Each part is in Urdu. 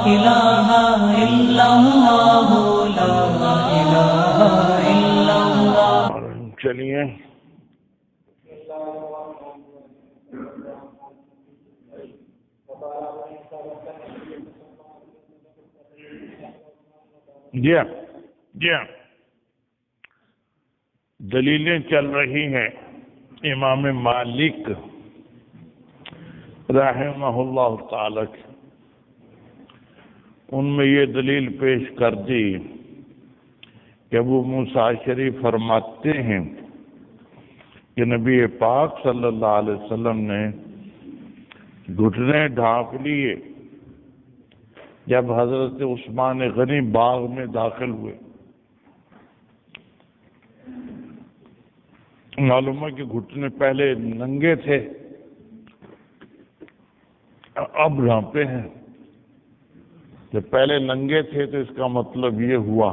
الہ الا اللہ لا الہ الا اللہ۔ چلیے جی ہاں دلیلیں چل رہی ہیں امام مالک رحمہ اللہ تعالی کی، ان میں یہ دلیل پیش کر دی کہ ابو موسیٰ اشعری فرماتے ہیں کہ نبی پاک صلی اللہ علیہ وسلم نے گھٹنے ڈھانپ لیے جب حضرت عثمان غنی باغ میں داخل ہوئے۔ معلوم ہے کہ گھٹنے پہلے ننگے تھے، اب ڈھانپے ہیں۔ جب پہلے ننگے تھے تو اس کا مطلب یہ ہوا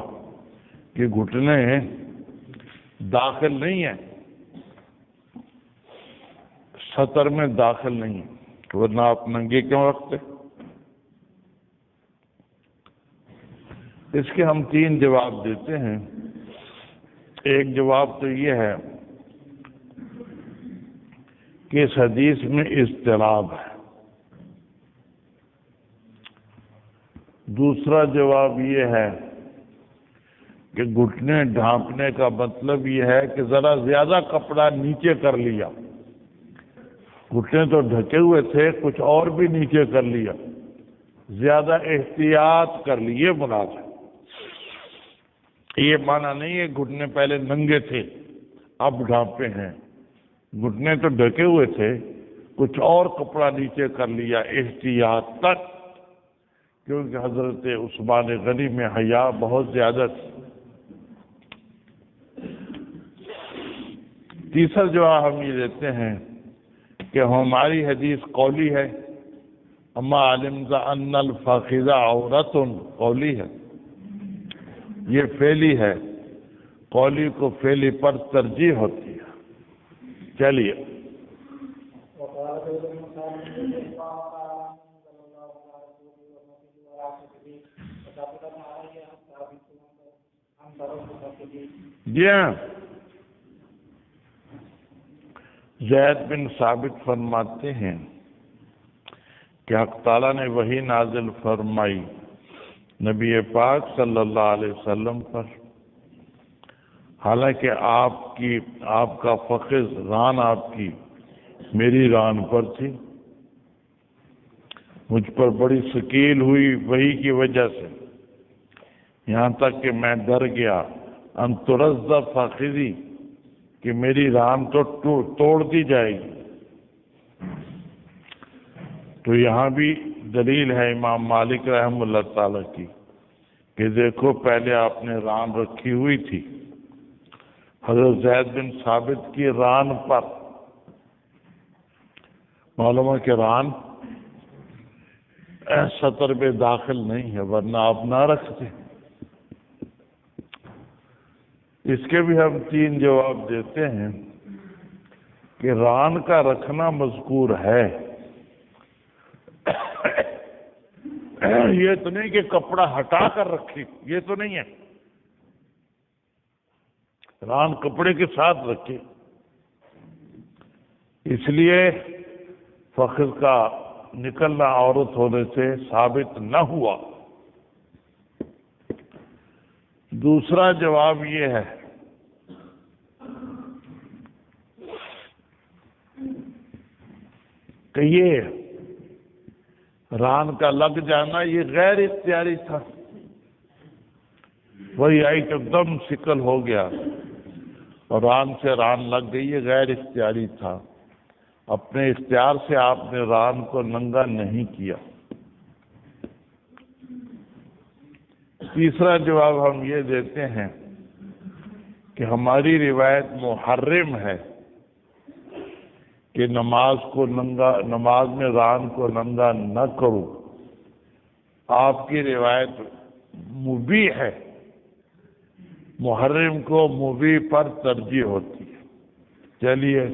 کہ گھٹنے داخل نہیں ہیں، سطر میں داخل نہیں ہیں، ورنہ آپ ننگے کیوں رکھتے؟ اس کے ہم 3 جواب دیتے ہیں۔ ایک جواب تو یہ ہے کہ اس حدیث میں اضطراب ہے۔ دوسرا جواب یہ ہے کہ گھٹنے ڈھانپنے کا مطلب یہ ہے کہ ذرا زیادہ کپڑا نیچے کر لیا، گھٹنے تو ڈھکے ہوئے تھے، کچھ اور بھی نیچے کر لیا، زیادہ احتیاط کر لی، یہ مراد ہے۔ یہ معنی نہیں ہے گھٹنے پہلے ننگے تھے اب ڈھانپے ہیں، گھٹنے تو ڈھکے ہوئے تھے، کچھ اور کپڑا نیچے کر لیا احتیاط تک، کیونکہ حضرت عثمان غنی میں حیا بہت زیادہ تھی۔ تیسرا جواب ہم یہ دیتے ہیں کہ ہماری حدیث قولی ہے، اما علمت ان الفخذ عورت، قولی ہے، یہ فعلی ہے، قولی کو فعلی پر ترجیح ہوتی ہے۔ چلیے جی ہاں، زید بن ثابت فرماتے ہیں کہ حق تعالیٰ نے وحی نازل فرمائی نبی پاک صلی اللہ علیہ وسلم پر، حالانکہ آپ کا فخذ، ران آپ کی میری ران پر تھی، مجھ پر بڑی ثقیل ہوئی وحی کی وجہ سے، یہاں تک کہ میں ڈر گیا ان ترز فخذی، کہ میری ران تو توڑ دی جائے گی۔ تو یہاں بھی دلیل ہے امام مالک رحمہ اللہ تعالی کی کہ دیکھو پہلے آپ نے ران رکھی ہوئی تھی حضرت زید بن ثابت کی ران پر، معلوم ہے کہ ران سطر میں داخل نہیں ہے، ورنہ آپ نہ رکھتے۔ اس کے بھی ہم 3 جواب دیتے ہیں کہ ران کا رکھنا مذکور ہے، یہ تو نہیں کہ کپڑا ہٹا کر رکھی، یہ تو نہیں ہے، ران کپڑے کے ساتھ رکھے، اس لیے فخذ کا نکلنا عورت ہونے سے ثابت نہ ہوا۔ دوسرا جواب یہ ہے کہ یہ ران کا لگ جانا یہ غیر اختیاری تھا، وہی آئی کہ دم سکل ہو گیا اور ران سے ران لگ گئی، یہ غیر اختیاری تھا، اپنے اختیار سے آپ نے ران کو ننگا نہیں کیا۔ تیسرا جواب ہم یہ دیتے ہیں کہ ہماری روایت محرم ہے کہ نماز میں ران کو ننگا نہ کرو، آپ کی روایت مبیح ہے، محرم کو مبیح پر ترجیح ہوتی ہے۔ چلیے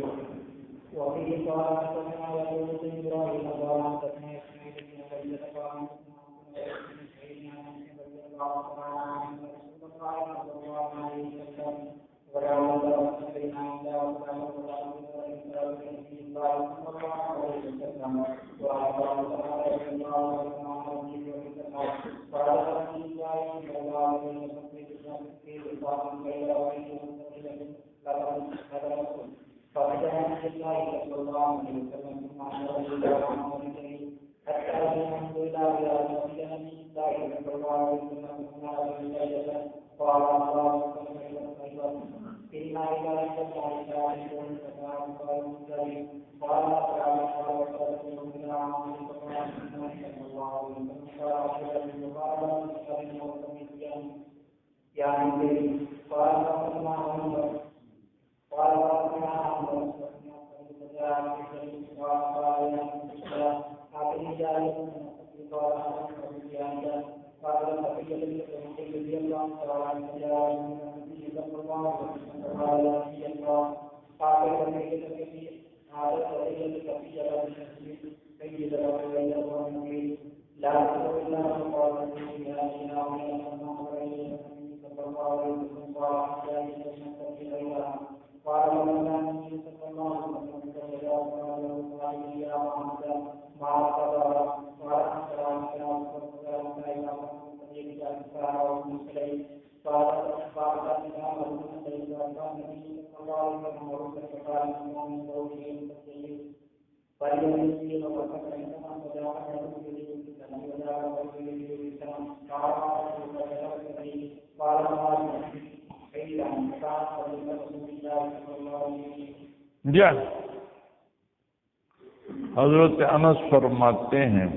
حضرت انس فرماتے ہیں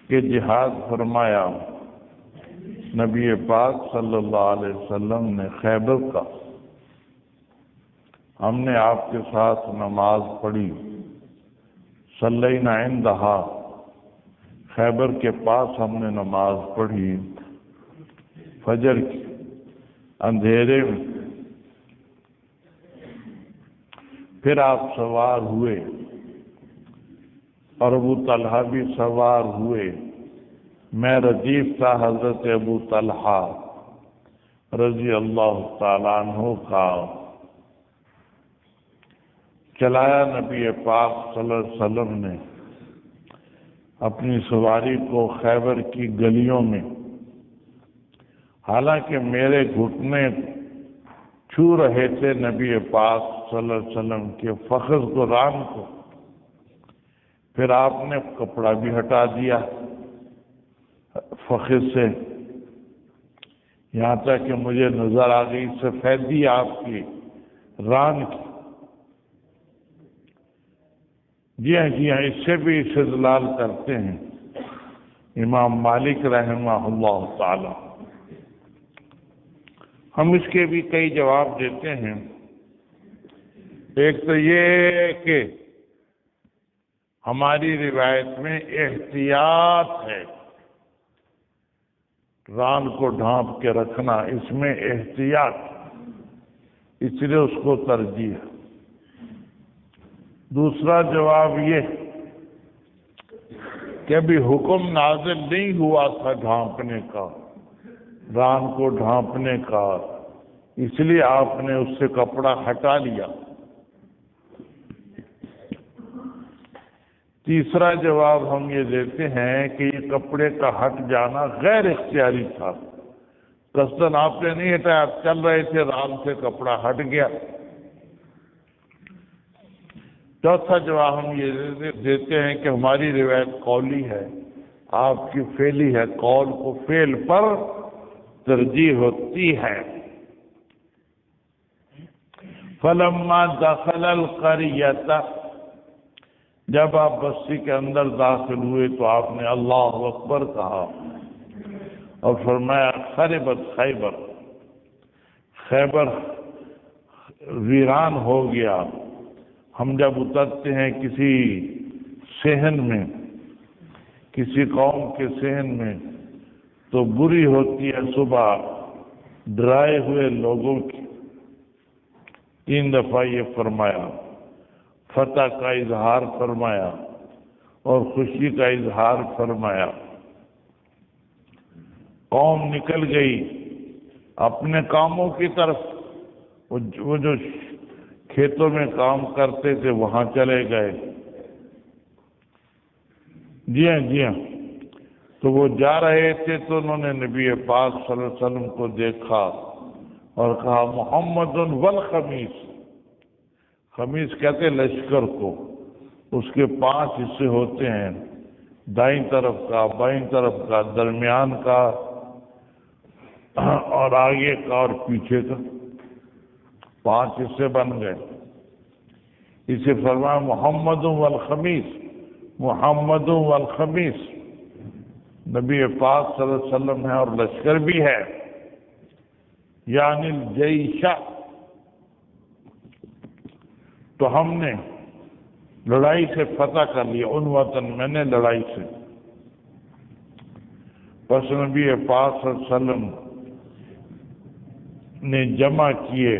کہ جہاد فرمایا نبی پاک صلی اللہ علیہ وسلم نے خیبر کا، ہم نے آپ کے ساتھ نماز پڑھی، صلینا عندہا، خیبر کے پاس ہم نے نماز پڑھی فجر کی اندھیرے میں، پھر آپ سوار ہوئے اور ابو طلحہ بھی سوار ہوئے، میں ردیف تھا حضرت ابو طلحہ رضی اللہ تعالیٰ عنہ کا، چلایا نبی پاک صلی اللہ علیہ وسلم نے اپنی سواری کو خیبر کی گلیوں میں، حالانکہ میرے گھٹنے چھو رہے تھے نبی پاک صلی اللہ علیہ وسلم کے فخذ قرآن کو، پھر آپ نے کپڑا بھی ہٹا دیا فخذ سے، یہاں تک کہ مجھے نظر آ گئی سفیدی آپ کی ران کی۔ جی ہاں، اس سے بھی استدلال کرتے ہیں امام مالک رحمہ اللہ تعالی۔ ہم اس کے بھی کئی جواب دیتے ہیں۔ ایک تو یہ کہ ہماری روایت میں احتیاط ہے، ران کو ڈھانپ کے رکھنا، اس میں احتیاط، اس لیے اس کو ترجیح ہے۔ دوسرا جواب یہ کہ ابھی حکم نازل نہیں ہوا تھا ڈھانپنے کا، ران کو ڈھانپنے کا، اس لیے آپ نے اس سے کپڑا ہٹا لیا۔ تیسرا جواب ہم یہ دیتے ہیں کہ یہ کپڑے کا ہٹ جانا غیر اختیاری تھا، قصداً آپ نے نہیں ہٹایا، آپ چل رہے تھے، ران سے کپڑا ہٹ گیا۔ چوتھا جواب ہم یہ دیتے ہیں کہ ہماری روایت قولی ہے، آپ کی فعلی ہے، قول کو فعل پر ترجیح ہوتی ہے۔ فلما دخل القریۃ، جب آپ بستی کے اندر داخل ہوئے تو آپ نے اللہ اکبر کہا اور فرمایا خربت خیبر، خیبر ویران ہو گیا۔ ہم جب اترتے ہیں کسی صحن میں، کسی قوم کے صحن میں، تو بری ہوتی ہے صبح ڈرائے ہوئے لوگوں کی۔ 3 دفعہ یہ فرمایا، فتح کا اظہار فرمایا اور خوشی کا اظہار فرمایا۔ قوم نکل گئی اپنے کاموں کی طرف، وہ جو کھیتوں میں کام کرتے تھے وہاں چلے گئے۔ جی ہاں، تو وہ جا رہے تھے تو انہوں نے نبی پاک صلی اللہ علیہ وسلم کو دیکھا اور کہا محمد والخمیس، خمیس کہتے لشکر کو، اس کے 5 حصے ہوتے ہیں، دائیں طرف کا، بائیں طرف کا، درمیان کا اور آگے کا اور پیچھے کا، 5 حصے بن گئے۔ اسے فرمایا محمد والخمیس، محمد والخمیس، نبی پاک صلی اللہ علیہ وسلم ہے اور لشکر بھی ہے، یعنی الجیش۔ تو ہم نے لڑائی سے فتح کر لیا، عنوتاً میں نے لڑائی سے۔ پس نبی پاک صلی اللہ علیہ وسلم نے جمع کیے،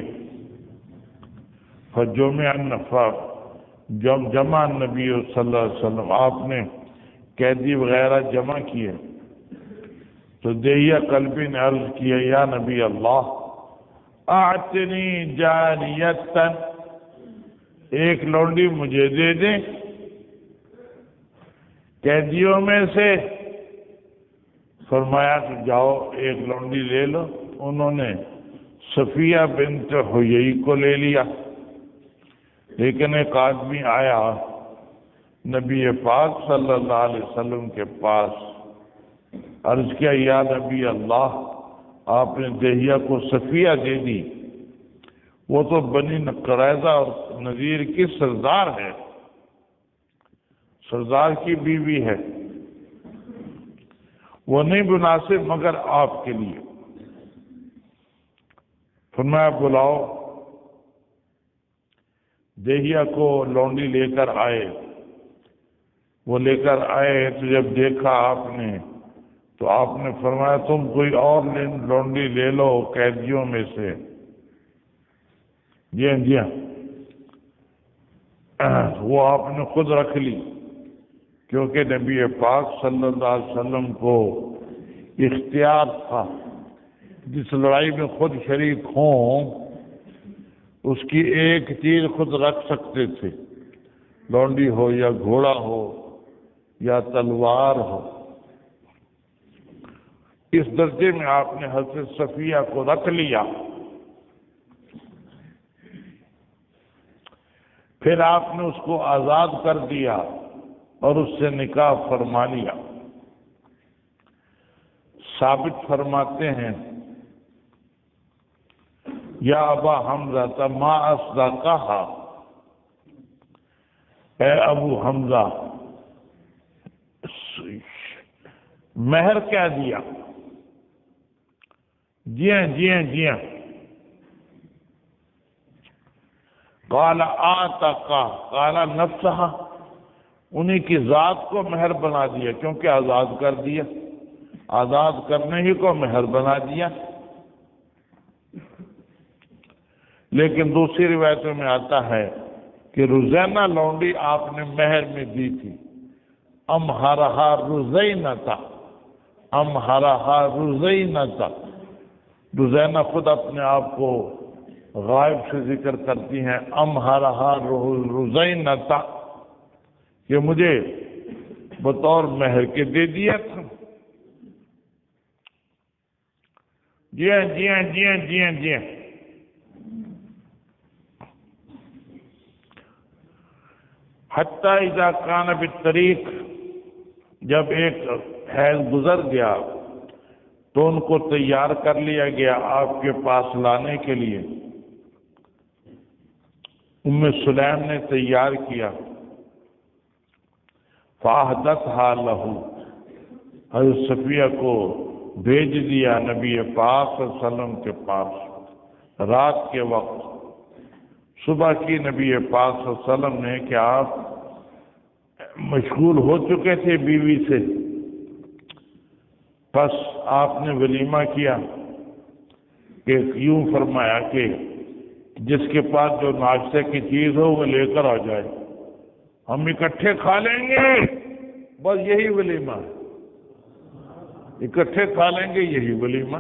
فجمع النفر، جمع نبی صلی اللہ علیہ وسلم، آپ نے قیدی وغیرہ جمع کیے۔ تو دہیہ قلبی نے عرض کیا یا نبی اللہ اعطنی جاریتن، ایک لونڈی مجھے دے دیں قیدیوں میں سے۔ فرمایا کہ جاؤ ایک لونڈی لے لو۔ انہوں نے صفیہ بنت حیی کو لے لیا، لیکن ایک آدمی آیا نبی پاک صلی اللہ علیہ وسلم کے پاس، عرض کیا یا نبی اللہ آپ نے دہیہ کو صفیہ دے دی، وہ تو بنی قریظہ اور نذیر کی سردار ہے، سردار کی بیوی ہے، وہ نہیں مناسب مگر آپ کے لیے۔ فرمایا بلاؤ، دہیہ کو لونڈی لے کر آئے، وہ لے کر آئے تو جب دیکھا آپ نے تو آپ نے فرمایا تم کوئی اور لونڈی لے لو قیدیوں میں سے۔ جی ہاں، وہ آپ نے خود رکھ لی، کیونکہ نبی پاک صلی اللہ علیہ وسلم کو اختیار تھا، جس لڑائی میں خود شریک ہوں اس کی ایک چیز خود رکھ سکتے تھے، لونڈی ہو یا گھوڑا ہو یا تلوار ہو۔ اس درجے میں آپ نے حضرت صفیہ کو رکھ لیا۔ پھر آپ نے اس کو آزاد کر دیا اور اس سے نکاح فرما لیا۔ ثابت فرماتے ہیں یا ابا حمزہ ما اصدقہا، اے ابو حمزہ مہر کیا دیا؟ جی ہاں، قال آتقا، قال نفسہا، انہی کی ذات کو مہر بنا دیا، کیونکہ آزاد کر دیا، آزاد کرنے ہی کو مہر بنا دیا۔ لیکن دوسری روایتوں میں آتا ہے کہ رزینہ لونڈی آپ نے مہر میں دی تھی، امہرہا رزینتا، امہرہا رزینتا، رزینہ خود اپنے آپ کو غائب سے ذکر کرتی ہیں، امہرہا رزینتا، کہ مجھے بطور مہر کے دے دیا تھا۔ جی ہاں، حتیٰ اذا کان بالطریق، جب ایک حیض گزر گیا تو ان کو تیار کر لیا گیا آپ کے پاس لانے کے لیے۔ ام سلیم نے تیار کیا، فاحدثها له، حضرت صفیہ کو بھیج دیا نبی پاک صلی اللہ علیہ وسلم کے پاس رات کے وقت۔ صبح کی نبی پاک صلی اللہ علیہ وسلم نے کہ آپ مشغول ہو چکے تھے بیوی سے، بس آپ نے ولیمہ کیا کہ یوں فرمایا کہ جس کے پاس جو ناشتے کی چیز ہو وہ لے کر آ جائے، ہم اکٹھے کھا لیں گے، بس یہی ولیمہ ہے، اکٹھے کھا لیں گے، یہی ولیمہ۔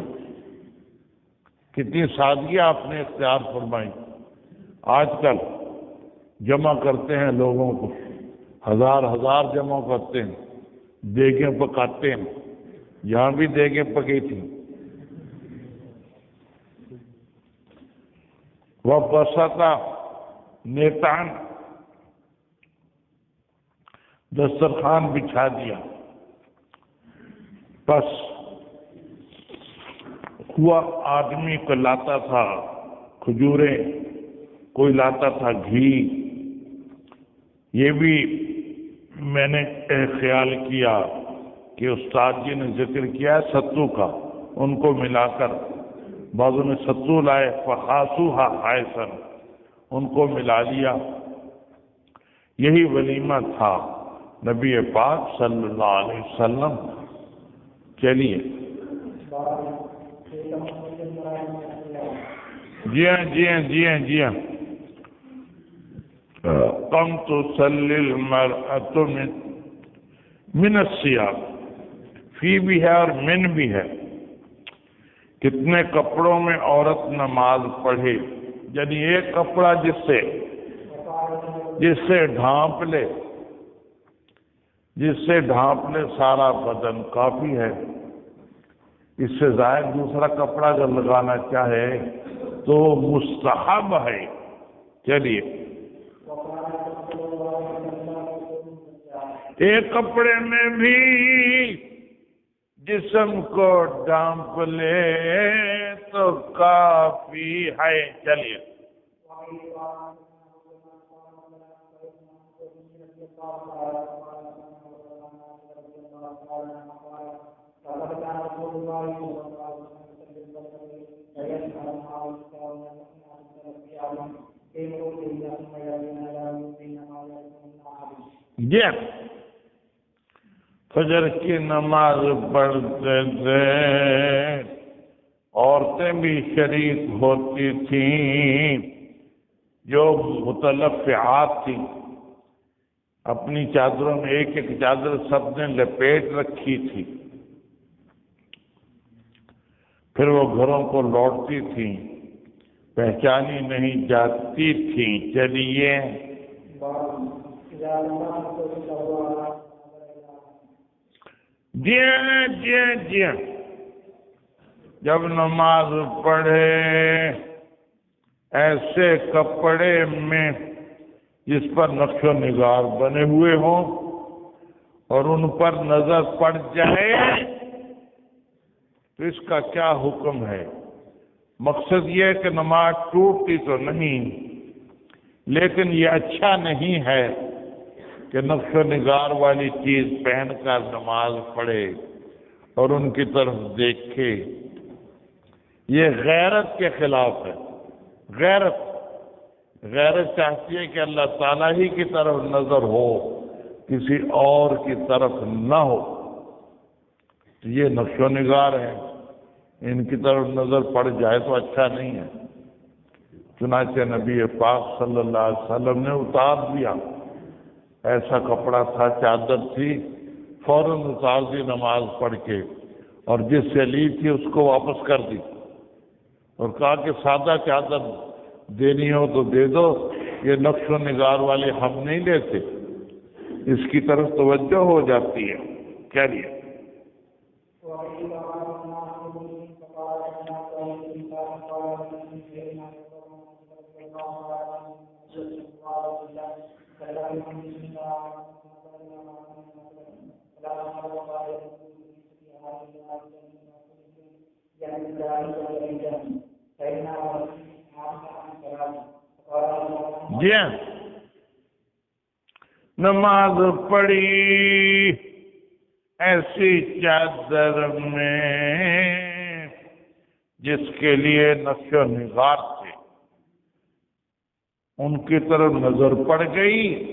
کتنی سادگی آپ نے اختیار فرمائی۔ آج کل جمع کرتے ہیں لوگوں کو، ہزار ہزار جمع کرتے ہیں، دیگیں پکاتے ہیں، یہاں بھی دیگیں پکی تھی۔ وَبَسَطَ نیتان، دسترخوان بچھا دیا۔ بس ہوا آدمی کو لاتا تھا کھجوریں، کوئی لاتا تھا گھی۔ یہ بھی میں نے خیال کیا کہ استاد جی نے ذکر کیا ہے ستو کا، ان کو ملا کر بعضوں نے ستو لائے، فَخَاسُوهَا خَائِسًا، ان کو ملا لیا۔ یہی ولیمہ تھا نبی پاک صلی اللہ علیہ وسلم۔ چلیے، جی ہاں جی ہاں جی ہاں جی ہاں۔ قم تصلی المرأة من الثياب، فی بھی ہے اور من بھی ہے۔ کتنے کپڑوں میں عورت نماز پڑھے، یعنی ایک کپڑا جس سے ڈھانپ لے سارا بدن کافی ہے۔ اس سے زائد دوسرا کپڑا اگر لگانا چاہے تو مستحب ہے۔ چلیے، ایک کپڑے میں بھی جسم کو ڈھانپ لے تو کافی ہے۔ چلیے، جی فجر کی نماز پڑھتے تھے، عورتیں بھی شریک ہوتی تھیں، جو متلفعات تھیں، اپنی چادروں میں ایک ایک چادر سب نے لپیٹ رکھی تھی، پھر وہ گھروں کو لوٹتی تھیں، پہچانی نہیں جاتی تھیں۔ چلیے، جی ہاں جی ہاں جی ہاں، جب نماز پڑھے ایسے کپڑے میں جس پر نقش و نگار بنے ہوئے ہوں اور ان پر نظر پڑ جائے تو اس کا کیا حکم ہے؟ مقصد یہ ہے کہ نماز ٹوٹتی تو نہیں، لیکن یہ اچھا نہیں ہے کہ نقش و نگار والی چیز پہن کر نماز پڑھے اور ان کی طرف دیکھے۔ یہ غیرت کے خلاف ہے۔ غیرت چاہتی ہے کہ اللہ تعالیٰ ہی کی طرف نظر ہو، کسی اور کی طرف نہ ہو۔ یہ نقش و نگار ہے، ان کی طرف نظر پڑ جائے تو اچھا نہیں ہے۔ چنانچہ نبی پاک صلی اللہ علیہ وسلم نے اتار دیا۔ ایسا کپڑا تھا، چادر تھی، فوراً اتار دی نماز پڑھ کے، اور جس سے لی تھی اس کو واپس کر دی اور کہا کہ سادہ چادر دینی ہو تو دے دو، یہ نقش و نگار والے ہم نہیں لیتے۔ اس کی طرف توجہ ہو جاتی ہے۔ کیا لیا؟ جی ہاں، نماز پڑھی ایسی چادر میں جس کے لیے نقش و نگار تھے، ان کی طرف نظر پڑ گئی۔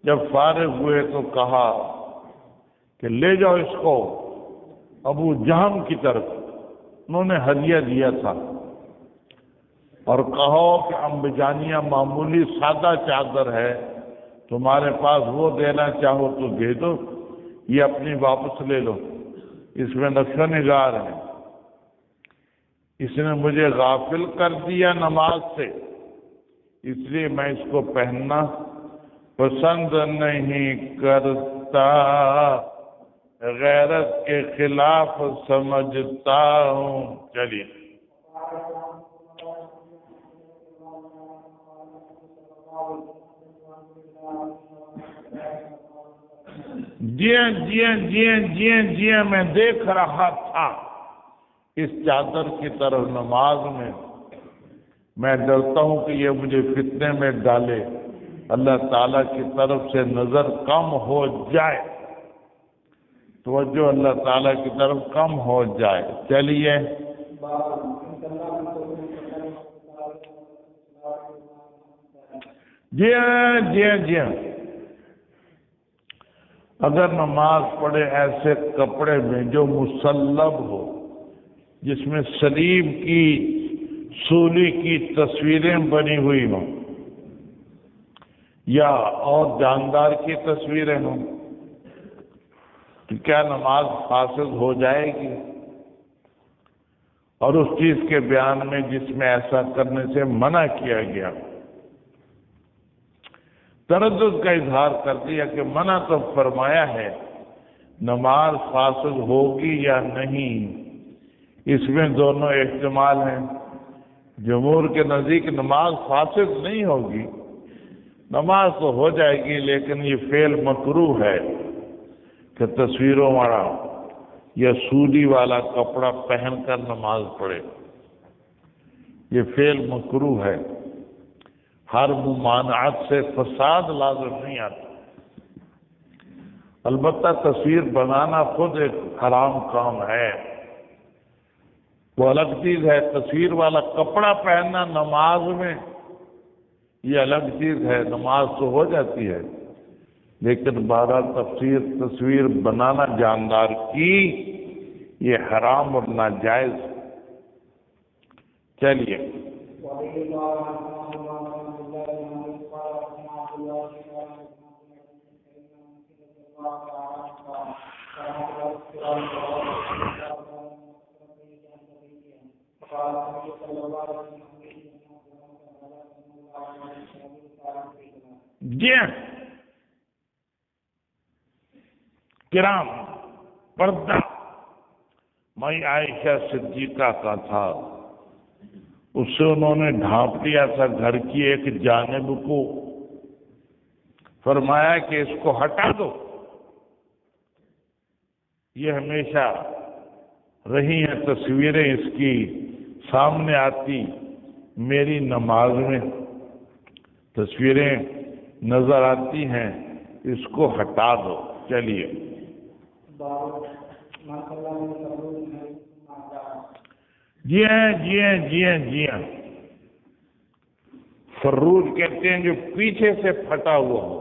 جب فارغ ہوئے تو کہا کہ لے جاؤ اس کو ابو جہم کی طرف، انہوں نے ہدیہ دیا تھا، اور کہو کہ امبجانیہ معمولی سادہ چادر ہے، تمہارے پاس وہ دینا چاہو تو دے دو، یہ اپنی واپس لے لو، اس میں نقش و نگار ہے، اس نے مجھے غافل کر دیا نماز سے، اس لیے میں اس کو پہننا پسند نہیں کرتا، غیرت کے خلاف سمجھتا ہوں۔ چلیے جی ہاں میں دیکھ رہا تھا اس چادر کی طرف نماز میں ڈرتا ہوں کہ یہ مجھے فتنے میں ڈالے، اللہ تعالیٰ کی طرف سے نظر کم ہو جائے، توجہ اللہ تعالیٰ کی طرف کم ہو جائے۔ چلیے جی ہاں اگر نماز پڑھے ایسے کپڑے میں جو مسلب ہو، جس میں صلیب کی سولی کی تصویریں بنی ہوئی ہوں یا اور جاندار کی تصویریں ہوں، تو کیا نماز فاسد ہو جائے گی؟ اور اس چیز کے بیان میں جس میں ایسا کرنے سے منع کیا گیا، تردد کا اظہار کر دیا کہ منع تو فرمایا ہے، نماز فاسد ہوگی یا نہیں، اس میں دونوں احتمال ہیں۔ جمہور کے نزدیک نماز فاسد نہیں ہوگی، نماز تو ہو جائے گی، لیکن یہ فعل مکروہ ہے کہ تصویروں والا یا سولی والا کپڑا پہن کر نماز پڑھے، یہ فعل مکروہ ہے۔ ہر ممانعت سے فساد لازم نہیں آتا، البتہ تصویر بنانا خود ایک حرام کام ہے، وہ الگ چیز ہے۔ تصویر والا کپڑا پہننا نماز میں یہ الگ چیز ہے، نماز تو ہو جاتی ہے، لیکن بارہ تصویر بنانا جاندار کی یہ حرام اور ناجائز۔ چلیے جی کرام، پردہ میں عائشہ صدیقہ کا تھا، اس سے انہوں نے ڈھانپ لیا تھا گھر کی ایک جانب کو، فرمایا کہ اس کو ہٹا دو، یہ ہمیشہ رہی ہیں تصویریں اس کی سامنے آتی، میری نماز میں تصویریں نظر آتی ہیں، اس کو ہٹا دو۔ چلیے جی ہاں فروج کہتے ہیں جو پیچھے سے پھٹا ہوا ہو،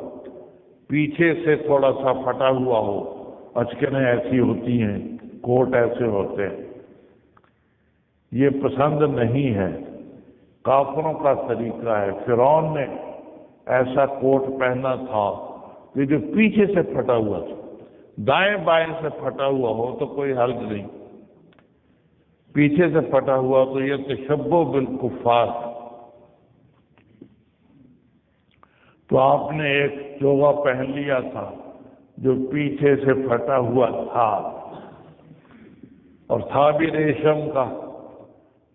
پیچھے سے تھوڑا سا پھٹا ہوا ہو، اچکنیں ایسی ہوتی ہیں، کوٹ ایسے ہوتے ہیں، یہ پسند نہیں ہے، کافروں کا طریقہ ہے۔ فرعون نے ایسا کوٹ پہنا تھا کہ جو پیچھے سے پھٹا ہوا تھا، دائیں بائیں سے پھٹا ہوا ہو تو کوئی حرج نہیں، پیچھے سے پھٹا ہوا تو یہ تشبہ بالکفار۔ تو آپ نے ایک چوغا پہن لیا تھا جو پیچھے سے پھٹا ہوا تھا اور تھا بھی ریشم کا،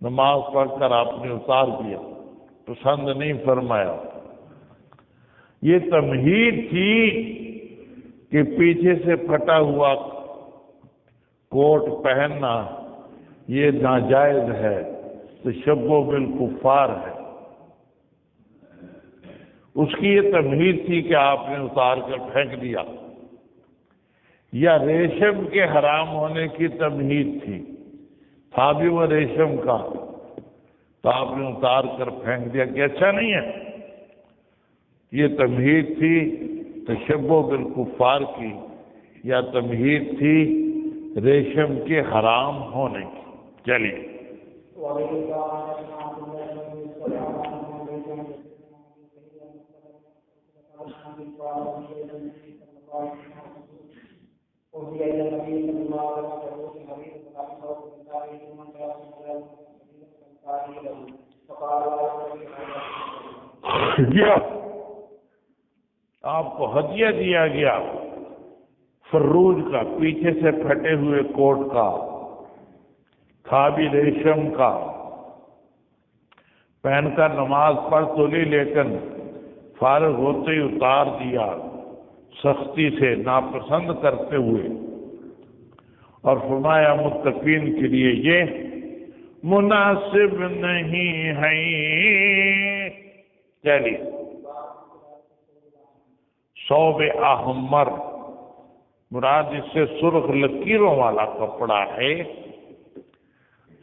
نماز پڑھ کر آپ نے اتار دیا، پسند نہیں فرمایا۔ یہ تمہید تھی کہ پیچھے سے پھٹا ہوا کوٹ پہننا یہ ناجائز ہے، تشبہ بالکفار ہے، اس کی یہ تمہید تھی کہ آپ نے اتار کر پھینک دیا، یا ریشم کے حرام ہونے کی تمہید تھی، تھا بھی وہ ریشم کا، تو آپ نے اتار کر پھینک دیا کہ اچھا نہیں ہے۔ یہ تمہید تھی تشبہ بالکفار کی، یا تمہید تھی ریشم کے حرام ہونے کی۔ چلیے کیا آپ کو ہدیہ دیا گیا فروج کا، پیچھے سے پھٹے ہوئے کوٹ کا، تھا بھی ریشم کا، پہن کر نماز پڑھ تو لی لیکن فارغ ہوتے ہی اتار دیا سختی سے، ناپسند کرتے ہوئے، اور فرمایا متقین کے لیے یہ مناسب نہیں ہے۔ چلیے ثوب احمر مراد اس سے سرخ لکیروں والا کپڑا ہے۔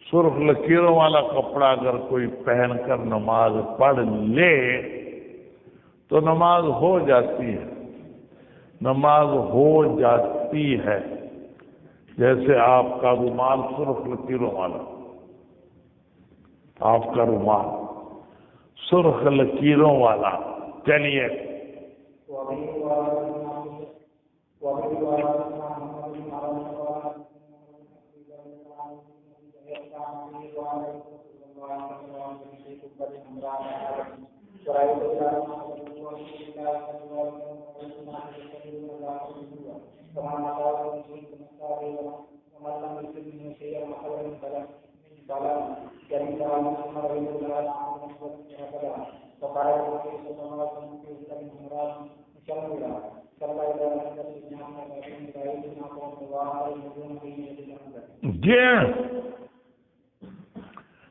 سرخ لکیروں والا کپڑا اگر کوئی پہن کر نماز پڑھ لے تو نماز ہو جاتی ہے، نماز ہو جاتی ہے۔ جیسے آپ کا رومال سرخ لکیروں والا، آپ کا رومال سرخ لکیروں والا۔ چلیے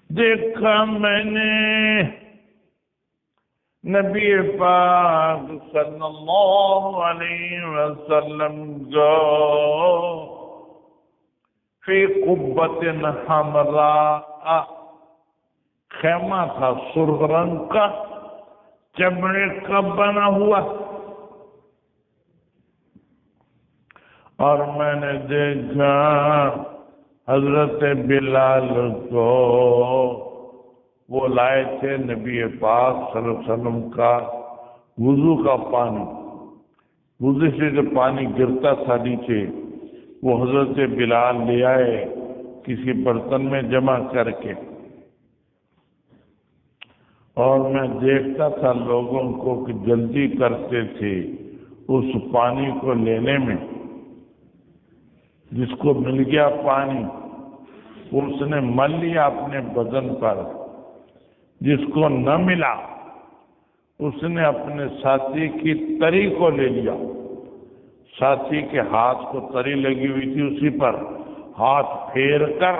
دیکھا میں نے نبی پاک صلی اللہ علیہ وسلم کو فی قبۃ حمراء، خیمہ تھا سرخ رنگ کا، چمڑے کا بنا ہوا، اور میں نے دیکھا حضرت بلال کو، وہ لائے تھے نبی پاک صلی اللہ علیہ وسلم کا وضو کا پانی، وضو سے جو پانی گرتا تھا نیچے وہ حضرت بلال لے آئے کسی برتن میں جمع کر کے، اور میں دیکھتا تھا لوگوں کو کہ جلدی کرتے تھے اس پانی کو لینے میں۔ جس کو مل گیا پانی اس نے مل لیا اپنے بدن پر، جس کو نہ ملا اس نے اپنے ساتھی کی تری کو لے لیا، ساتھی کے ہاتھ کو تری لگی ہوئی تھی اسی پر ہاتھ پھیر کر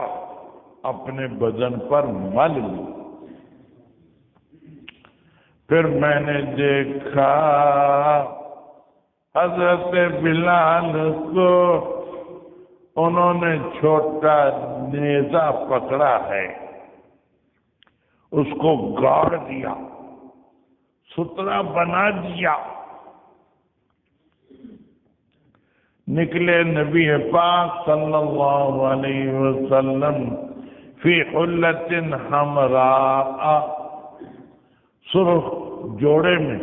اپنے بدن پر مل لی۔ پھر میں نے دیکھا حضرت بلال کو، انہوں نے چھوٹا نیزہ پکڑا ہے، اس کو گاڑ دیا، سترا بنا دیا، نکلے نبی پاک صلی اللہ علیہ وسلم فی حلۃ حمراء، سرخ جوڑے میں،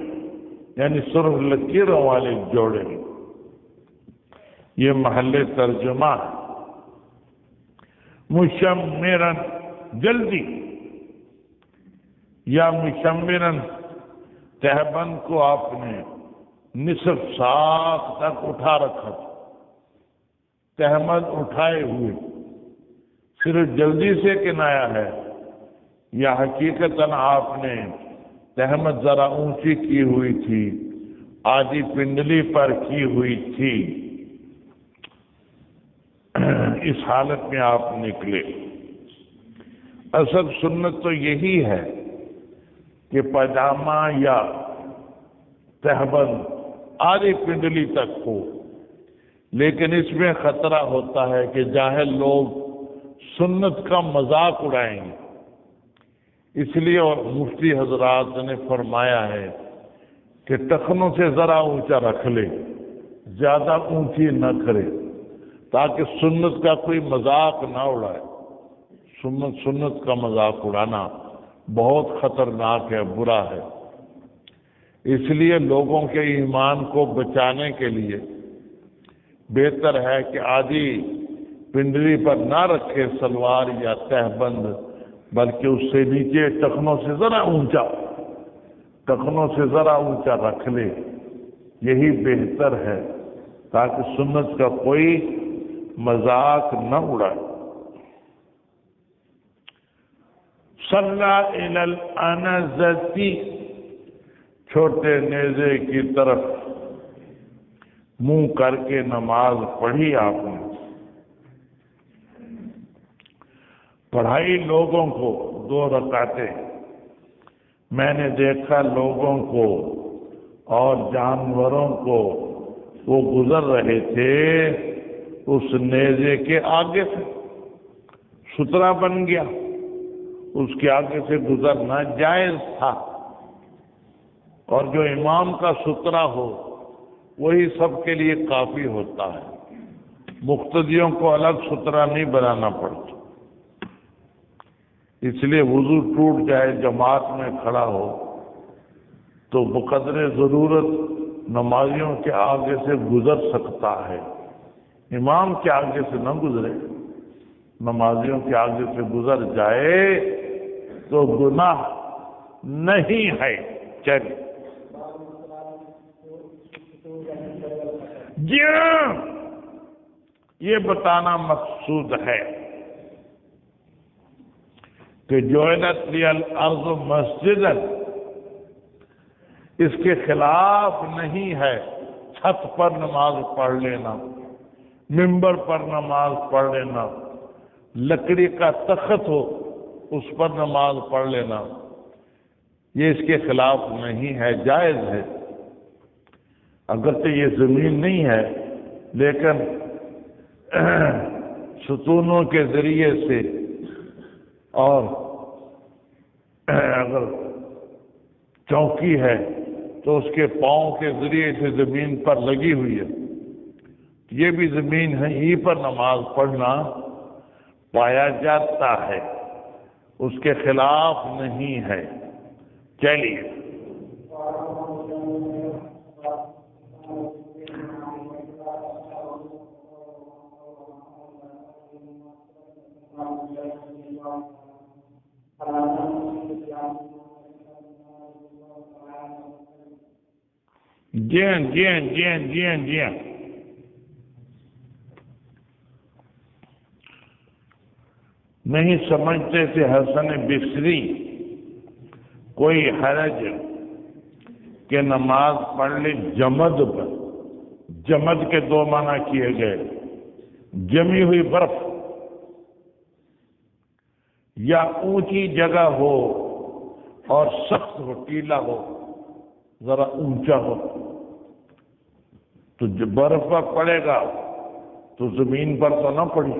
یعنی سرخ لکیروں والے جوڑے میں۔ یہ محل ترجمہ ہے۔ مشمرن، جلدی، یا مشمرن، تہبند کو آپ نے نصف ساق تک اٹھا رکھا تھا، تہمد اٹھائے ہوئے، صرف جلدی سے کنایا ہے یا حقیقتاً آپ نے تہمد ذرا اونچی کی ہوئی تھی، آدھی پنڈلی پر کی ہوئی تھی، اس حالت میں آپ نکلے۔ اصل سنت تو یہی ہے کہ پاجامہ یا تہبند آدھی پنڈلی تک ہو، لیکن اس میں خطرہ ہوتا ہے کہ جاہل لوگ سنت کا مذاق اڑائیں گے، اس لیے مفتی حضرات نے فرمایا ہے کہ ٹخنوں سے ذرا اونچا رکھ لے، زیادہ اونچی نہ کرے، تاکہ سنت کا کوئی مذاق نہ اڑائے۔ سنت کا مذاق اڑانا بہت خطرناک ہے، برا ہے۔ اس لیے لوگوں کے ایمان کو بچانے کے لیے بہتر ہے کہ آدھی پنڈلی پر نہ رکھے سلوار یا تہبند، بلکہ اس سے نیچے ٹخنوں سے ذرا اونچا، ٹخنوں سے ذرا اونچا رکھ لے، یہی بہتر ہے تاکہ سنت کا کوئی مذاق نہ اڑائے۔ صلی الی الانزتی، چھوٹے نیزے کی طرف منہ کر کے نماز پڑھی آپ نے، پڑھائی لوگوں کو 2 رکعتیں۔ میں نے دیکھا لوگوں کو اور جانوروں کو، وہ گزر رہے تھے اس نیزے کے آگے سے، سترا بن گیا، اس کے آگے سے گزرنا جائز تھا، اور جو امام کا سترا ہو وہی سب کے لیے کافی ہوتا ہے، مقتدیوں کو الگ سترا نہیں بنانا پڑتا۔ اس لیے وضو ٹوٹ جائے، جماعت میں کھڑا ہو تو بقدر ضرورت نمازیوں کے آگے سے گزر سکتا ہے، امام کے آگے سے نہ گزرے، نمازیوں کے آگے سے گزر جائے تو گناہ نہیں ہے۔ چل جی ہاں، یہ بتانا مقصود ہے کہ جعلت لی الارض مسجدا، اس کے خلاف نہیں ہے چھت پر نماز پڑھ لینا، ممبر پر نماز پڑھ لینا، لکڑی کا تخت ہو اس پر نماز پڑھ لینا، یہ اس کے خلاف نہیں ہے، جائز ہے۔ اگرچہ یہ زمین نہیں ہے لیکن ستونوں کے ذریعے سے، اور اگر چوکی ہے تو اس کے پاؤں کے ذریعے سے زمین پر لگی ہوئی ہے، یہ بھی زمین ہے، یہیں پر نماز پڑھنا پایا جاتا ہے، اس کے خلاف نہیں ہے۔ چلیے جی ہاں جی ہاں جی ہاں جی ہاں جی ہاں، نہیں سمجھتے تھے حسن بصری کوئی حرج کہ نماز پڑھ لی جمد پر، جمد کے 2 معنی کیے گئے، جمی ہوئی برف یا اونچی جگہ ہو اور سخت ہو، ٹیلا ہو، ذرا اونچا ہو، تو جب برف پر پڑے گا تو زمین پر تو نہ پڑی،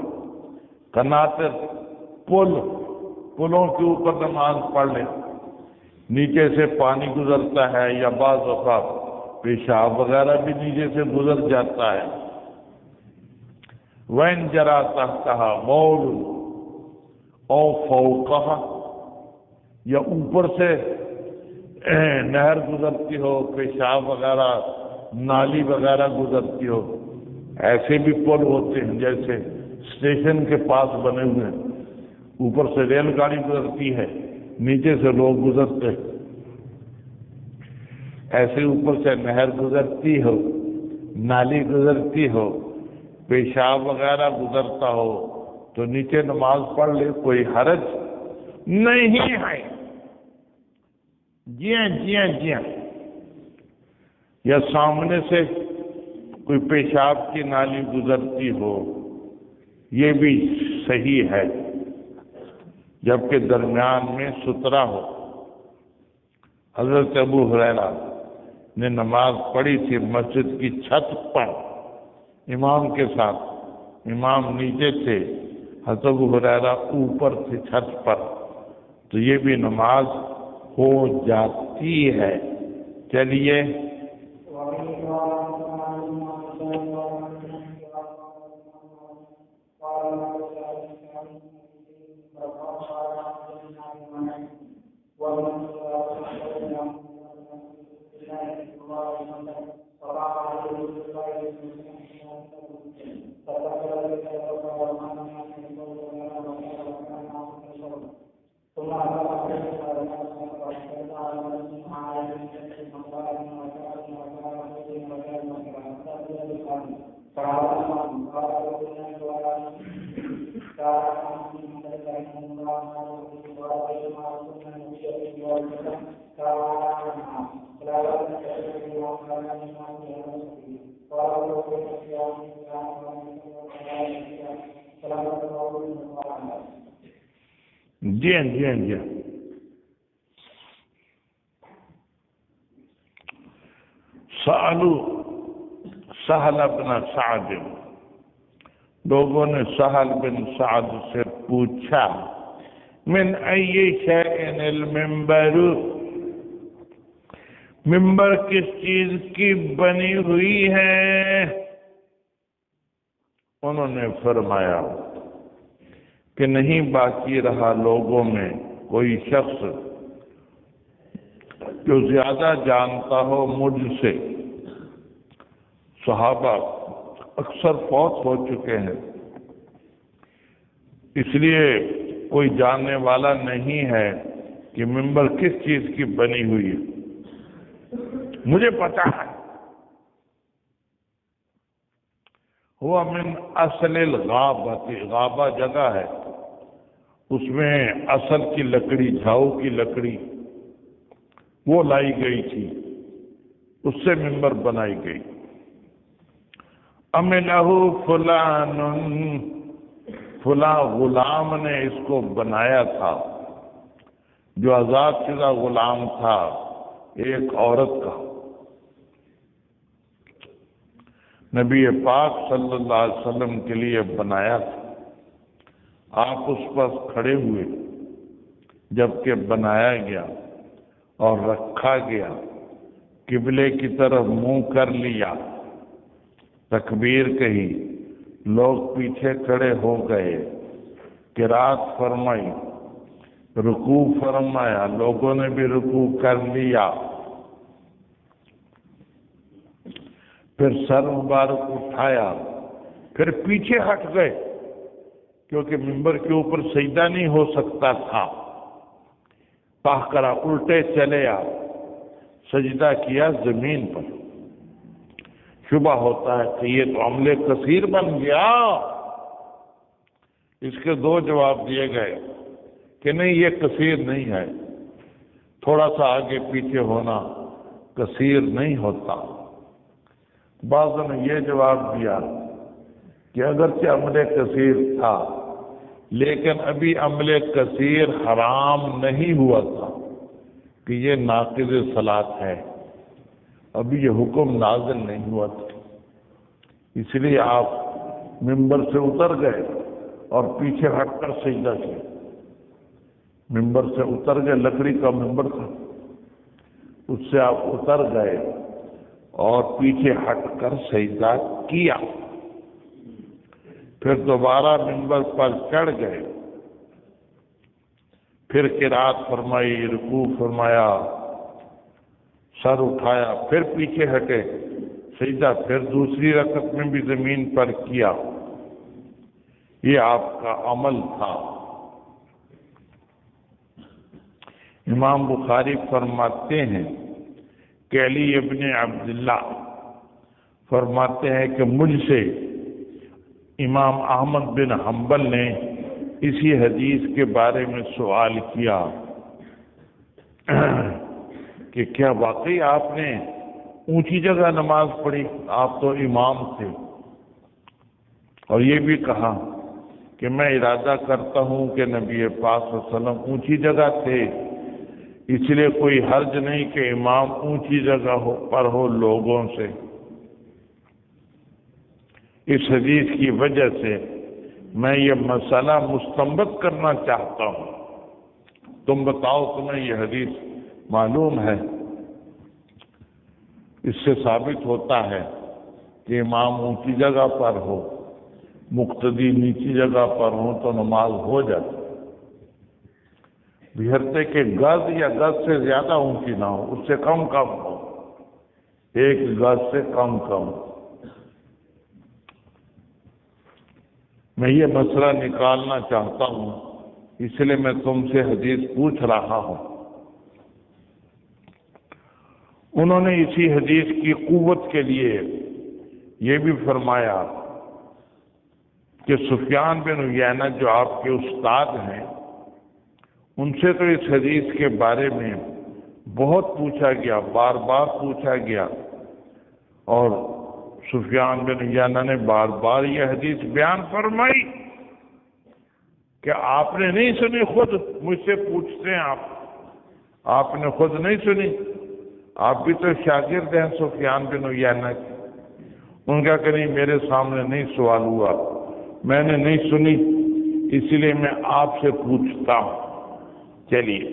قناطر، پلوں کے اوپر نماز پڑھ لے، نیچے سے پانی گزرتا ہے یا بعض اوقات پیشاب وغیرہ بھی نیچے سے گزر جاتا ہے۔ وَإِنْ جَرَى تَحْتَهَا مَوْلٌ او فوقہا، یا اوپر سے نہر گزرتی ہو، پیشاب وغیرہ، نالی وغیرہ گزرتی ہو، ایسے بھی پل ہوتے ہیں جیسے اسٹیشن کے پاس بنے ہوئے ہیں، اوپر سے ریل گاڑی گزرتی ہے، نیچے سے لوگ گزرتے ہیں، ایسے اوپر سے نہر گزرتی ہو، نالی گزرتی ہو، پیشاب وغیرہ گزرتا ہو تو نیچے نماز پڑھ لے، کوئی حرج نہیں ہے۔ جی ہاں جی ہاں جی ہاں، یا سامنے سے کوئی پیشاب کی نالی گزرتی ہو، یہ بھی صحیح ہے، جبکہ درمیان میں سترا ہو۔ حضرت ابو ہریرہ نے نماز پڑھی تھی مسجد کی چھت پر امام کے ساتھ، امام نیچے تھے، حضرت ابو ہریرہ اوپر تھے چھت پر، تو یہ بھی نماز ہو جاتی ہے۔ چلیے جی ہاں جی ہاں جی ہاں سالو سہل بن سعد، لوگوں نے سہل بن سعد سے پوچھا من ای شیء المنبر، ممبر کس چیز کی بنی ہوئی ہے؟ انہوں نے فرمایا کہ نہیں باقی رہا لوگوں میں کوئی شخص جو زیادہ جانتا ہو مجھ سے۔ صحابہ اکثر فوت ہو چکے ہیں، اس لیے کوئی جاننے والا نہیں ہے کہ ممبر کس چیز کی بنی ہوئی ہے۔ مجھے پتا ہے ہوا من اصل الغابۃ، غابہ جگہ ہے، اس میں اصل کی لکڑی، جھاؤ کی لکڑی وہ لائی گئی تھی، اس سے ممبر بنائی گئی۔ عملہ فلان، فلاں غلام نے اس کو بنایا تھا، جو آزاد شدہ غلام تھا ایک عورت کا۔ نبی پاک صلی اللہ علیہ وسلم کے لیے بنایا تھا، آپ اس پر کھڑے ہوئے جبکہ بنایا گیا اور رکھا گیا، قبلے کی طرف منہ کر لیا، تکبیر کہی، لوگ پیچھے کھڑے ہو گئے، قرات فرمائی، رکوع فرمایا، لوگوں نے بھی رکوع کر لیا، پھر سر مبارک اٹھایا، پھر پیچھے ہٹ گئے کیونکہ ممبر کے اوپر سجدہ نہیں ہو سکتا تھا، پاہ کرا الٹے چلے آ، سجدہ کیا زمین پر۔ شبہ ہوتا ہے کہ یہ تو عمل کثیر بن گیا۔ اس کے دو جواب دیے گئے کہ نہیں، یہ کثیر نہیں ہے، تھوڑا سا آگے پیچھے ہونا کثیر نہیں ہوتا۔ بعضوں نے یہ جواب دیا کہ اگرچہ عمل کثیر تھا لیکن ابھی عمل کثیر حرام نہیں ہوا تھا کہ یہ ناقض صلاۃ ہے، ابھی یہ حکم نازل نہیں ہوا تھا، اس لیے آپ ممبر سے اتر گئے اور پیچھے ہٹ کر سجدہ کیا۔ ممبر سے اتر گئے، لکڑی کا ممبر تھا، اس سے آپ اتر گئے اور پیچھے ہٹ کر سجدہ کیا، پھر دوبارہ ممبر پر چڑھ گئے، پھر قرات فرمائی، رکوع فرمایا، سر اٹھایا، پھر پیچھے ہٹے، سجدہ پھر دوسری رکعت میں بھی زمین پر کیا۔ یہ آپ کا عمل تھا۔ امام بخاری فرماتے ہیں کہ علی ابن عبداللہ فرماتے ہیں کہ مجھ سے امام احمد بن حنبل نے اسی حدیث کے بارے میں سوال کیا کہ کیا واقعی آپ نے اونچی جگہ نماز پڑھی؟ آپ تو امام تھے، اور یہ بھی کہا کہ میں ارادہ کرتا ہوں کہ نبی پاک صلی اللہ علیہ وسلم اونچی جگہ تھے، اس لیے کوئی حرج نہیں کہ امام اونچی جگہ پر ہو لوگوں سے۔ اس حدیث کی وجہ سے میں یہ مسئلہ مستنبط کرنا چاہتا ہوں، تم بتاؤ تمہیں یہ حدیث معلوم ہے؟ اس سے ثابت ہوتا ہے کہ امام اونچی جگہ پر ہو، مقتدی نیچی جگہ پر ہو تو نماز ہو جاتی، بہرتے کہ گز یا گز سے زیادہ اونچی نہ ہو، اس سے کم کم ہو، ایک گز سے کم کم۔ میں یہ مسئلہ نکالنا چاہتا ہوں، اس لیے میں تم سے حدیث پوچھ رہا ہوں۔ انہوں نے اسی حدیث کی قوت کے لیے یہ بھی فرمایا کہ سفیان بن عیینہ جو آپ کے استاد ہیں، ان سے تو اس حدیث کے بارے میں بہت پوچھا گیا، بار بار پوچھا گیا، اور سفیان بن عیینہ نے بار بار یہ حدیث بیان فرمائی کہ آپ نے نہیں سنی، خود مجھ سے پوچھتے ہیں آپ نے خود نہیں سنی؟ آپ بھی تو شاگرد ہیں سفیان بن عیینہ کے۔ ان کا کہ نہیں، میرے سامنے نہیں سوال ہوا، میں نے نہیں سنی، اسی لیے میں آپ سے پوچھتا ہوں۔ چلیے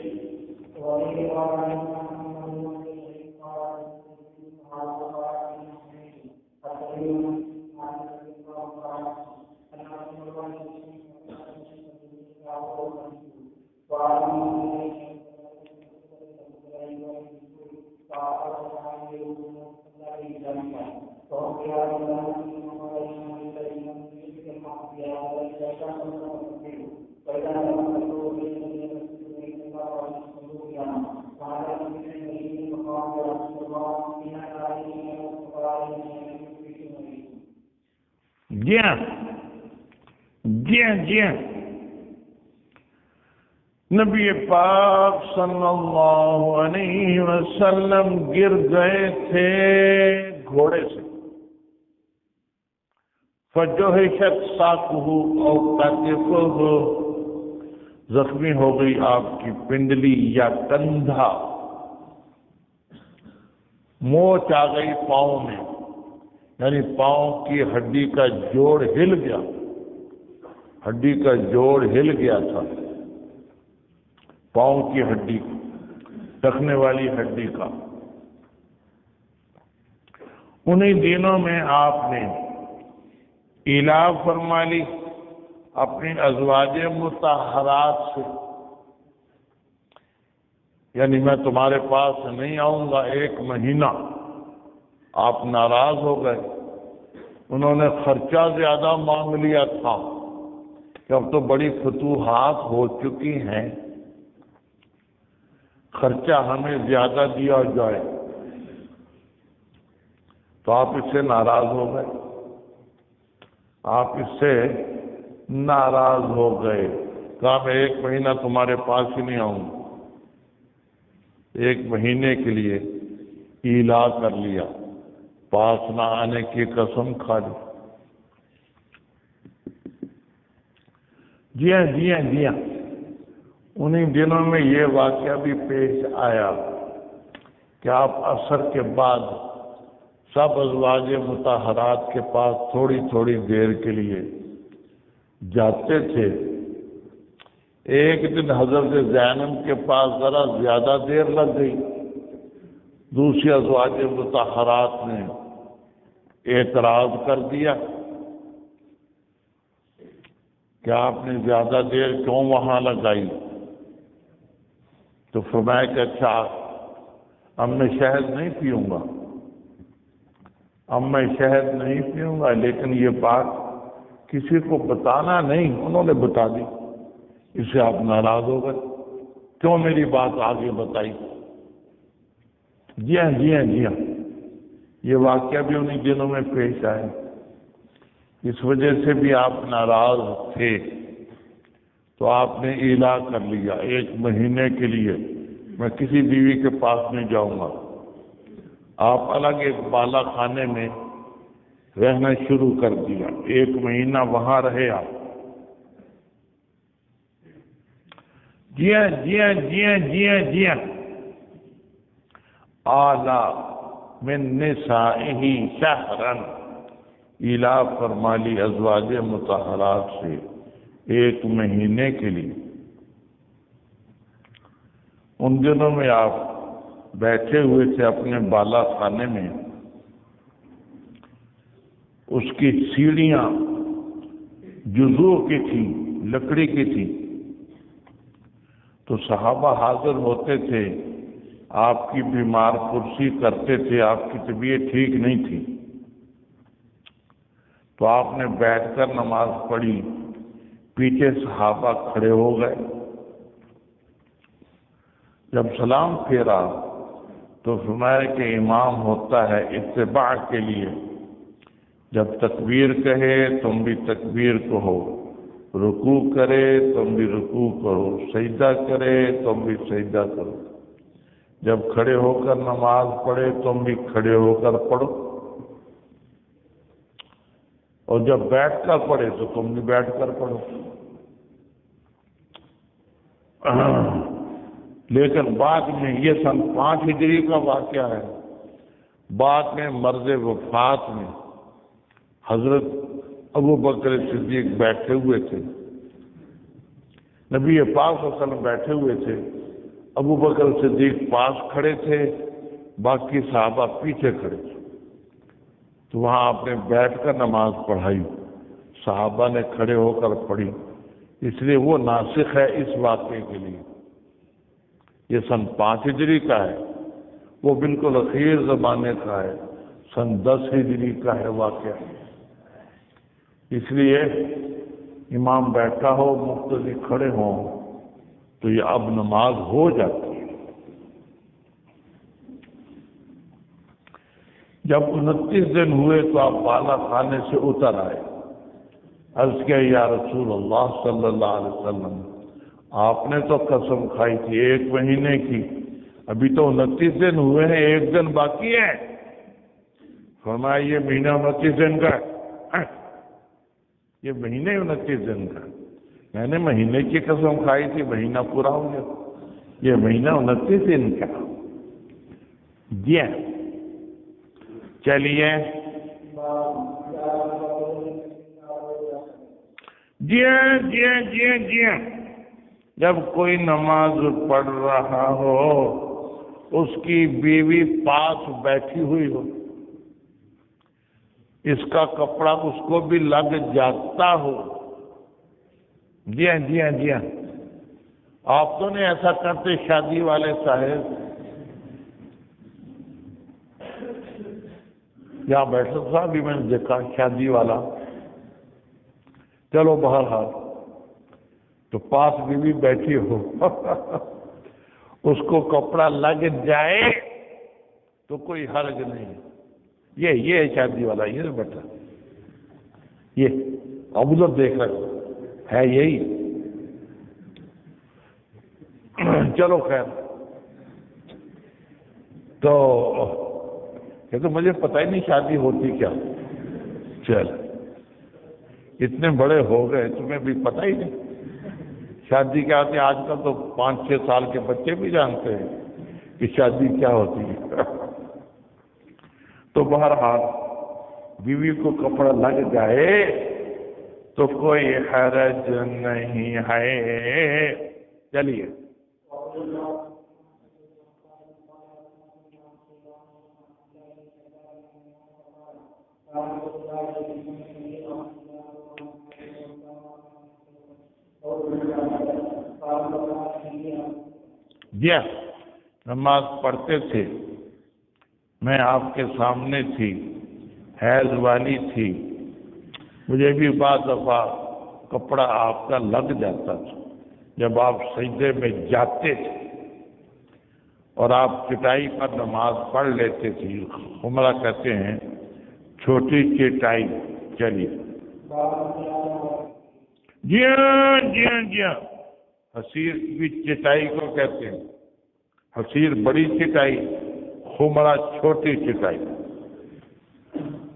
جی ہاں نبی پاک صلی اللہ علیہ وسلم گر گئے تھے گھوڑے سے، فجوہشت ساقہ او کتفہ، زخمی ہو گئی آپ کی پنڈلی یا کندھا، موچ آ گئی پاؤں میں، یعنی پاؤں کی ہڈی کا جوڑ ہل گیا، ہڈی کا جوڑ ہل گیا تھا، پاؤں کی ہڈی، رکھنے والی ہڈی کا۔ انہی دنوں میں آپ نے اعلان فرما لی اپنی ازواج مطہرات سے، یعنی میں تمہارے پاس نہیں آؤں گا 1 مہینہ۔ آپ ناراض ہو گئے، انہوں نے خرچہ زیادہ مانگ لیا تھا کہ اب تو بڑی فتوحات ہو چکی ہیں، خرچہ ہمیں زیادہ دیا جائے، تو آپ اس سے ناراض ہو گئے، آپ اس سے ناراض ہو گئے، کہا میں 1 مہینہ تمہارے پاس ہی نہیں آؤں گا، 1 مہینے کے لیے ایلا کر لیا، پاس نہ آنے کی قسم کھا لی۔ جی ہاں انہی دنوں میں یہ واقعہ بھی پیش آیا کہ آپ عصر کے بعد سب ازواج مطہرات کے پاس تھوڑی تھوڑی دیر کے لیے جاتے تھے۔ ایک دن حضرت زینب کے پاس ذرا زیادہ دیر لگ گئی، دوسری ازواج مطہرات نے اعتراض کر دیا کہ آپ نے زیادہ دیر کیوں وہاں لگائی؟ تو فرمایا کہ اچھا اب میں شہد نہیں پیوں گا، لیکن یہ بات کسی کو بتانا نہیں، انہوں نے بتا دی، اس سے آپ ناراض ہو گئے، کیوں میری بات آگے بتائی؟ جی ہاں یہ واقعہ بھی انہی دنوں میں پیش آئے، اس وجہ سے بھی آپ ناراض تھے، تو آپ نے اعلان کر لیا 1 مہینے کے لیے میں کسی بیوی کے پاس نہیں جاؤں گا۔ آپ الگ ایک بالا خانے میں رہنا شروع کر دیا، 1 مہینہ وہاں رہے آپ۔ جی ہاں اعلی من نسائہ شہرن، اعلان فرما لی ازواج مطہرات سے 1 مہینے کے لیے۔ ان دنوں میں آپ بیٹھے ہوئے تھے اپنے بالا خانے میں، اس کی سیڑھیاں جذوع کی تھیں، لکڑی کی تھی، تو صحابہ حاضر ہوتے تھے، آپ کی بیمار پرسی کرتے تھے، آپ کی طبیعت ٹھیک نہیں تھی، تو آپ نے بیٹھ کر نماز پڑھی، پیچھے صحابہ کھڑے ہو گئے، جب سلام پھیرا تو فرمایا کہ امام ہوتا ہے اتباع کے لیے، جب تکبیر کہے تم بھی تکبیر کہو، رکوع کرے تم بھی رکوع کرو، سجدہ کرے تم بھی سجدہ کرو، جب کھڑے ہو کر نماز پڑھے تم بھی کھڑے ہو کر پڑھو، اور جب بیٹھ کر پڑھے تو تم بھی بیٹھ کر پڑھو۔ لیکن بعد میں یہ سن 5 ہجری کا واقعہ ہے، بعد میں مرض وفات میں حضرت ابو بکر صدیق بیٹھے ہوئے تھے، نبی پاک صلی اللہ علیہ وسلم بیٹھے ہوئے تھے، ابو بکر صدیق پاس کھڑے تھے، باقی صحابہ پیچھے کھڑے تھے، تو وہاں آپ نے بیٹھ کر نماز پڑھائی، صحابہ نے کھڑے ہو کر پڑھی، اس لیے وہ ناسخ ہے اس واقعے کے لیے۔ یہ سن 5 ہجری کا ہے، وہ بالکل اخیر زمانے کا ہے، سن 10 ہجری کا ہے واقعہ۔ اس لیے امام بیٹھا ہو، مقتدی کھڑے ہوں تو یہ اب نماز ہو جاتی ہے۔ جب 29 دن ہوئے تو آپ بالا خانے سے اتر آئے، عرض کیا یا رسول اللہ صلی اللہ علیہ وسلم، آپ نے تو قسم کھائی تھی 1 مہینے کی، ابھی تو 29 دن ہوئے ہیں، 1 دن باقی ہے۔ فرمایا یہ مہینہ 29 دن کا ہے، یہ مہینے 29 دن کا، میں نے مہینے کی قسم کھائی تھی، مہینہ پورا ہو گیا، یہ مہینہ 29 دن کا۔ جی چلیے، جی جب کوئی نماز پڑھ رہا ہو، اس کی بیوی پاس بیٹھی ہوئی ہو، اس کا کپڑا اس کو بھی لگ جاتا ہو، جی ہاں، آپ تو نہیں ایسا کرتے شادی والے صاحب؟ یہاں بیٹھا تھا ابھی میں نے دیکھا شادی والا، چلو بہرحال، تو پاس بیوی بیٹھی ہو اس کو کپڑا لگ جائے تو کوئی حرج نہیں، یہ شادی والا، یہ بیٹا، یہ اب ادھر دیکھ رہے ہے یہی، چلو خیر، تو کہ تو مجھے پتہ ہی نہیں شادی ہوتی کیا، چل اتنے بڑے ہو گئے تمہیں بھی پتہ ہی نہیں شادی کیا ہوتی ہے۔ آج کل تو 5-6 سال کے بچے بھی جانتے ہیں کہ شادی کیا ہوتی ہے۔ تو بہرحال بیوی کو کپڑا لگ جائے تو کوئی حرج نہیں ہے۔ چلیے، جی نماز پڑھتے تھے، میں آپ کے سامنے تھی، حیض والی تھی، مجھے بھی بعض دفعہ کپڑا آپ کا لگ جاتا تھا جب آپ سجدے میں جاتے تھے اور آپ چٹائی پر نماز پڑھ لیتے تھے، عمرہ کہتے ہیں چھوٹی چٹائی۔ چلیے، جی ہاں، حسیر بھی چٹائی کو کہتے ہیں، حسیر بڑی چٹائی، خمرہ چھوٹی چٹائی۔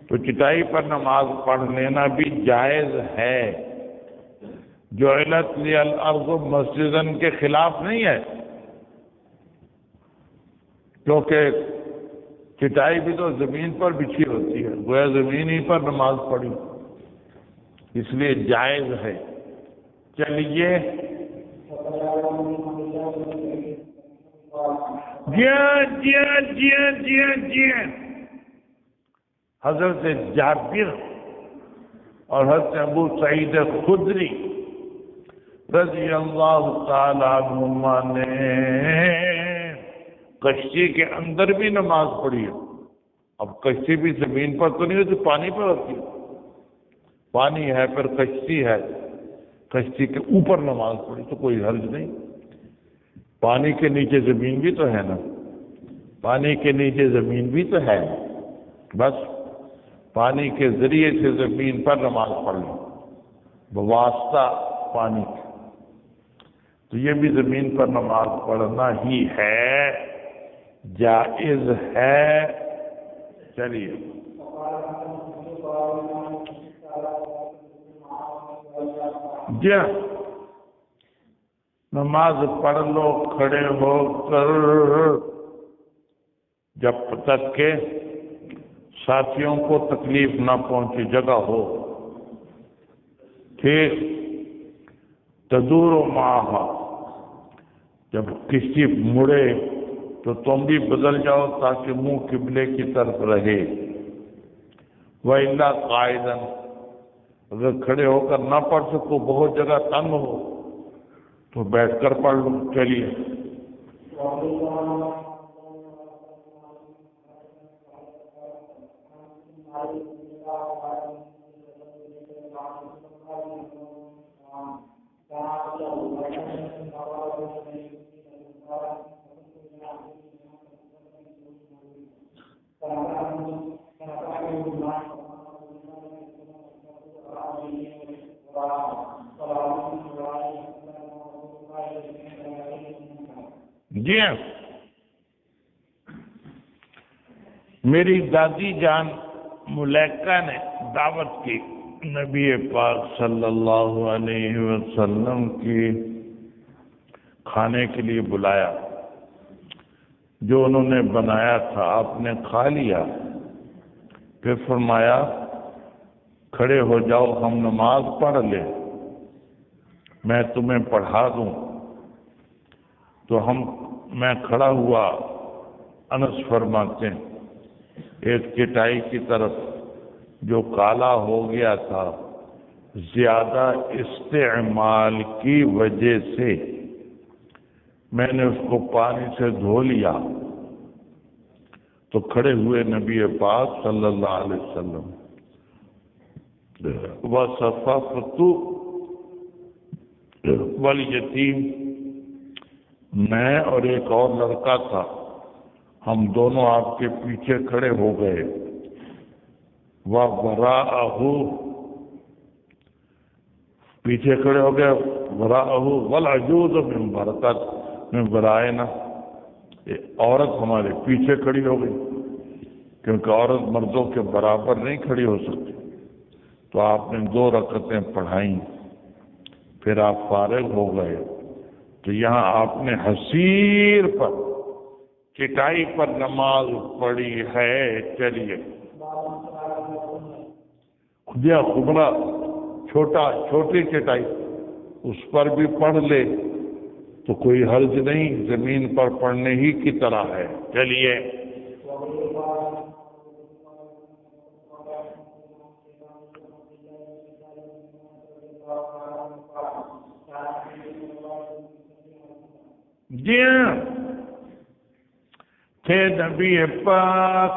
تو چٹائی پر نماز پڑھ لینا بھی جائز ہے، جعلت لی الارض مسجدا کے خلاف نہیں ہے، کیونکہ چٹائی بھی تو زمین پر بچھی ہوتی ہے، گویا زمین ہی پر نماز پڑھی، اس لیے جائز ہے۔ چلیے، جی حضرت جابر اور حضرت ابو سعید خدری رضی اللہ تعالیٰ عنہما نے کشتی کے اندر بھی نماز پڑھی ہے۔ اب کشتی بھی زمین پر تو نہیں ہوتی، پانی پر ہوتی ہے، پانی ہے پھر کشتی ہے، کشتی کے اوپر نماز پڑھی تو کوئی حرج نہیں، پانی کے نیچے زمین بھی تو ہے نا، پانی کے نیچے زمین بھی تو ہے، بس پانی کے ذریعے سے زمین پر نماز پڑھ لو بواسطہ پانی کے، تو یہ بھی زمین پر نماز پڑھنا ہی ہے۔ جائز ہے. چلیے جی نماز پڑھ لو کھڑے ہو کر جب تک کہ ساتھیوں کو تکلیف نہ پہنچے جگہ ہو. ٹھیک. تدور و ماہا جب کسی مڑے تو تم بھی بدل جاؤ تاکہ منہ قبلے کی طرف رہے. وَإِلَّا قَائِدًا اگر کھڑے ہو کر نہ پڑھ سکو بہت جگہ تنگ ہو تو بیٹھ کر پڑھ لو. چلیے جی ہاں. میری دادی جان ملیکہ نے دعوت کی نبی پاک صلی اللہ علیہ وسلم کی کھانے کے لیے بلایا. جو انہوں نے بنایا تھا آپ نے کھا لیا. پھر فرمایا کھڑے ہو جاؤ ہم نماز پڑھ لیں میں تمہیں پڑھا دوں. تو میں کھڑا ہوا. انس فرماتے ہیں ایک چٹائی کی طرف جو کالا ہو گیا تھا زیادہ استعمال کی وجہ سے میں نے اس کو پانی سے دھو لیا. تو کھڑے ہوئے نبی پاک صلی اللہ علیہ وسلم. وَصَفَفْتُ وَالْيَتِيمُ میں اور ایک اور لڑکا تھا ہم دونوں آپ کے پیچھے کھڑے ہو گئے. وَوَرَاءَهُ پیچھے کھڑے ہو گئے. وَرَاءَهُ وَالْعَجُوزُ مِنْ بَرَكَةٍ مِنْ وَرَائِنَا عورت ہمارے پیچھے کھڑی ہو گئی کیونکہ عورت مردوں کے برابر نہیں کھڑی ہو سکتی. تو آپ نے 2 رکعتیں پڑھائیں. پھر آپ فارغ ہو گئے. تو یہاں آپ نے حسیر پر چٹائی پر نماز پڑھی ہے. چلیے خدیا خبرہ چھوٹی چٹائی اس پر بھی پڑھ لے تو کوئی حرج نہیں. زمین پر پڑھنے ہی کی طرح ہے. چلیے جی ہاں. تھے نبی پاک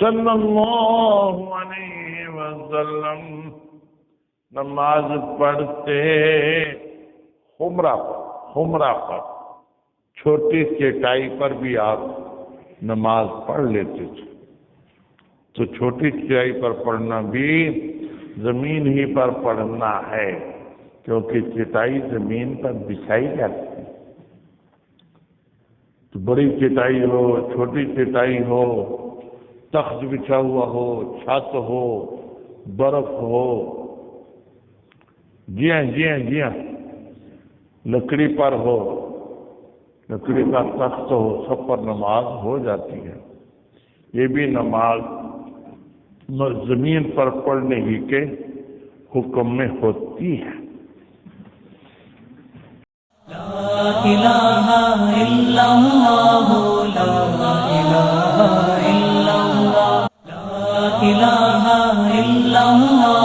صلی اللہ علیہ وسلم نماز پڑھتے حمرہ پر چھوٹی چٹائی پر بھی آپ نماز پڑھ لیتے تھے. تو چھوٹی چٹائی پر پڑھنا بھی زمین ہی پر پڑھنا ہے کیونکہ چٹائی زمین پر بچھائی جاتی ہے. تو بڑی چٹائی ہو چھوٹی چٹائی ہو تخت بچھا ہوا ہو چھت ہو برف ہو جی ہاں لکڑی پر ہو لکڑی کا تخت ہو سب پر نماز ہو جاتی ہے. یہ بھی نماز زمین پر پڑھنے ہی کے حکم میں ہوتی ہے. لا الہ الا اللہ لا الہ الا اللہ لا الہ الا اللہ